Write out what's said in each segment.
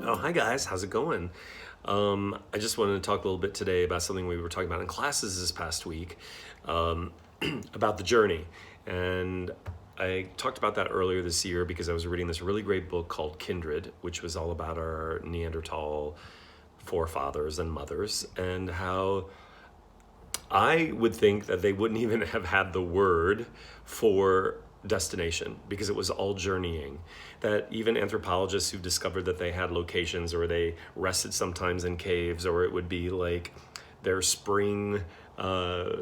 Oh, hi guys, how's it going? I just wanted to talk a little bit today about something we were talking about in classes this past week, um, about the journey. And I talked about that earlier this year because I was reading this really great book called Kindred, which was all about our Neanderthal forefathers and mothers, and how I would think that they wouldn't even have had the word for destination because it was all journeying. That even anthropologists who discovered that they had locations or they rested sometimes in caves, or it would be like their spring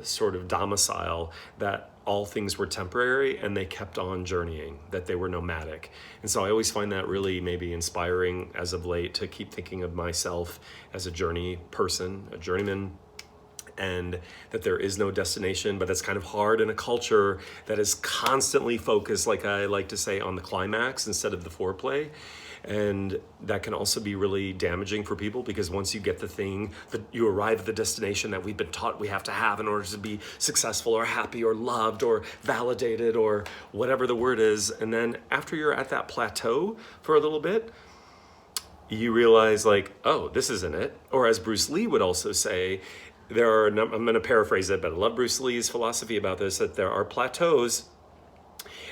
sort of domicile, that all things were temporary and they kept on journeying, that they were nomadic. And so I always find that really maybe inspiring as of late to keep thinking of myself as a journey person, a journeyman, and that there is no destination, but that's kind of hard in a culture that is constantly focused, like I like to say, on the climax instead of the foreplay. And that can also be really damaging for people because once you get the thing, that you arrive at the destination that we've been taught we have to have in order to be successful or happy or loved or validated or whatever the word is. And then after you're at that plateau for a little bit, you realize like, oh, this isn't it. Or as Bruce Lee would also say, I'm going to paraphrase it, but I love Bruce Lee's philosophy about this, that there are plateaus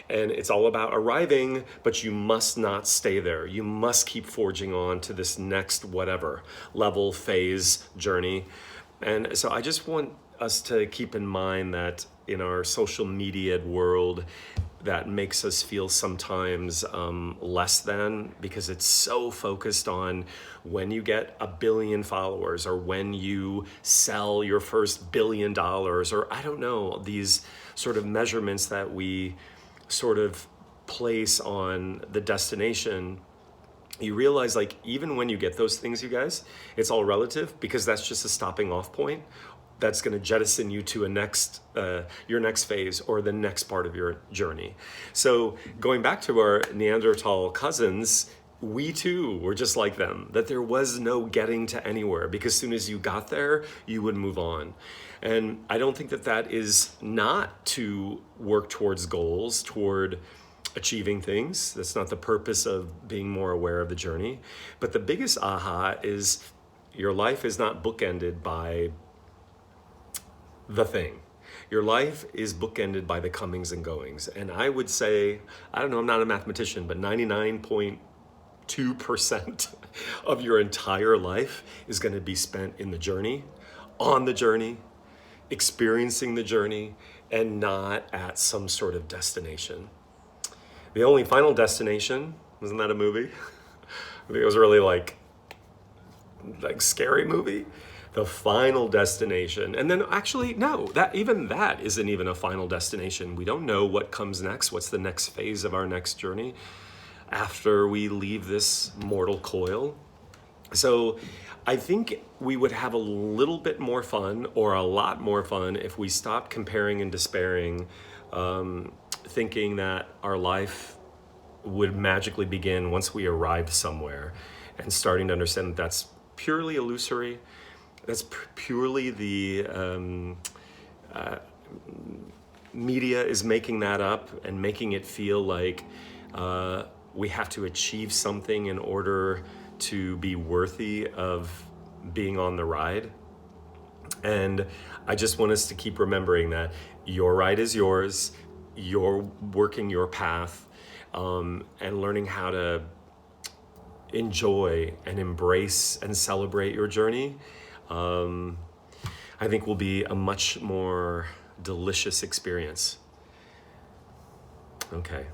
and it's all about arriving, but you must not stay there. You must keep forging on to this next whatever level, phase, journey. And so I just want us to keep in mind that in our social media world, that makes us feel sometimes less than, because it's so focused on when you get 1 billion followers or when you sell your first $1 billion, or I don't know, these sort of measurements that we sort of place on the destination. You realize, like, even when you get those things, you guys, it's all relative because that's just a stopping off point that's going to jettison you to your next phase or the next part of your journey. So going back to our Neanderthal cousins, we too were just like them, that there was no getting to anywhere because as soon as you got there, you would move on. And I don't think that that is not to work towards goals, toward achieving things. That's not the purpose of being more aware of the journey. But the biggest aha is your life is not bookended by the thing. Your life is bookended by the comings and goings. And I would say, I don't know, I'm not a mathematician, but 99.2% of your entire life is going to be spent in the journey, on the journey, experiencing the journey, and not at some sort of destination. The only final destination, wasn't that a movie? I think it was really like scary movie. The final destination. And then actually, no, that isn't even a final destination. We don't know what comes next. What's the next phase of our next journey after we leave this mortal coil? So I think we would have a little bit more fun, or a lot more fun, if we stopped comparing and despairing, thinking that our life would magically begin once we arrived somewhere, and starting to understand that that's purely illusory. That's purely the media is making that up and making it feel like we have to achieve something in order to be worthy of being on the ride. And I just want us to keep remembering that your ride is yours, you're working your path, and learning how to enjoy and embrace and celebrate your journey, I think will be a much more delicious experience. Okay,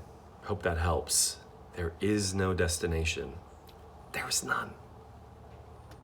hope that helps. There is no destination. There is none.